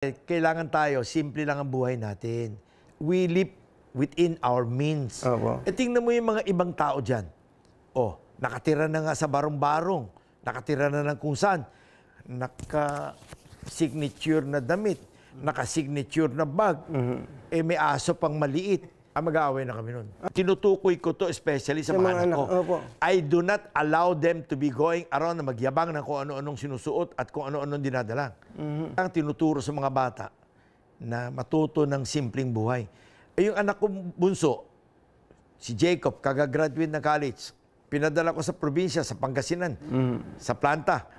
Kailangan tayo, simple lang ang buhay natin. We live within our means. Opo. Tingnan mo yung mga ibang tao dyan. Nakatira na nga sa barong-barong. Nakatira na ng kung saan. Naka-signature na damit. Naka-signature na bag. May aso pang maliit. Mag-aaway na kami nun. Tinutukoy ko to especially sa mga anak ko. Opo. I do not allow them to be going around na magyabang ng kung ano-anong sinusuot at kung ano-anong dinadala. Ang tinuturo sa mga bata na matuto ng simpleng buhay. Yung anak ko bunso, si Jacob, kagagraduate ng college, pinadala ko sa probinsya, sa Pangasinan, sa planta.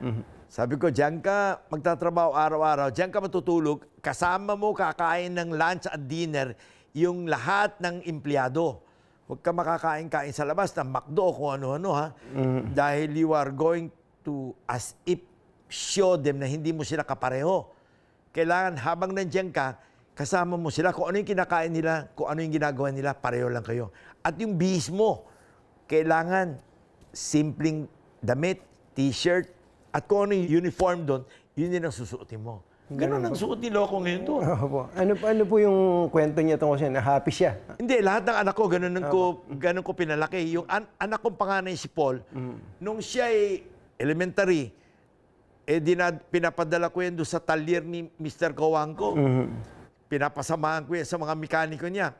Sabi ko, diyan ka magtatrabaho araw-araw, diyan ka matutulog, kasama mo kakain ng lunch at dinner yung lahat ng empleyado. Huwag ka makakain-kain sa labas ng McDo kung ano-ano, ha? Dahil you are going to, as if, show them na hindi mo sila kapareho. Kailangan habang nandiyan ka, kasama mo sila. Kung ano yung kinakain nila, kung ano yung ginagawa nila, pareho lang kayo. At yung bihis mo, kailangan simpleng damit, t-shirt, at kung ano yung uniform doon, yun din ang susuotin mo. Ganun ang suot ni Loco ngayon doon. Ano po yung kwento niya tungkol siya? Na happy siya? Hindi, lahat ng anak ko, ganun ko pinalaki. Yung anak kong panganay si Paul, nung siya ay elementary, pinapadala ko yan doon sa talyer ni Mr. Kawangko. Pinapasamahan ko yan sa mga mekaniko niya.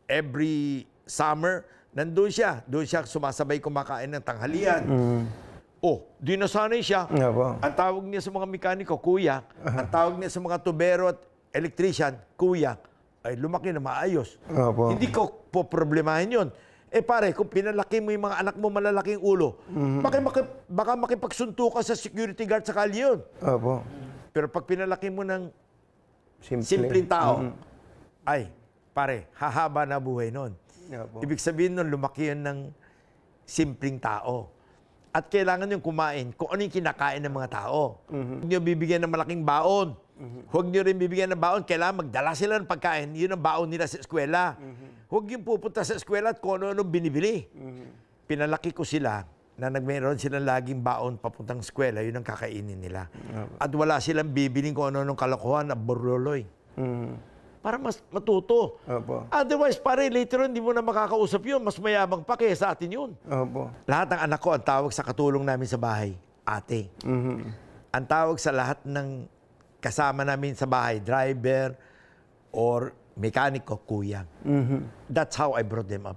Every summer, nandun siya. Doon siya sumasabay kumakain ng tanghalian. Di nasanay siya. Ang tawag niya sa mga mekaniko, kuya. Ang tawag niya sa mga tubero at electrician, kuya. Ay, lumaki na maayos. Hindi ko po problemahin yun. Pare, kung pinalaki mo yung mga anak mo malalaking ulo, baka makipagsunto ka sa security guard sa kalye yun. Pero pag pinalaki mo ng simpleng tao, ay, pare, hahaba na buhay nun. Ibig sabihin nun, lumaki yun ng simpleng tao. At kailangan yung kumain kung ano yung kinakain ng mga tao. Huwag nyo bibigyan ng malaking baon. Huwag nyo rin bibigyan ng baon. Kailangan magdala sila ng pagkain. Yun ang baon nila sa eskwela. Huwag yung pupunta sa eskwela at kung ano-anong binibili. Pinalaki ko sila na nagmeron silang laging baon papuntang eskwela. Yun ang kakainin nila. At wala silang bibiling kung ano-anong kalokohan na borloloy. Para mas matuto. Otherwise, pare, later on, hindi mo na makakausap yun. Mas mayabang pa kaya sa atin yun. Lahat ng anak ko, ang tawag sa katulong namin sa bahay, ate. Ang tawag sa lahat ng kasama namin sa bahay, driver or mekaniko, kuya. That's how I brought them up.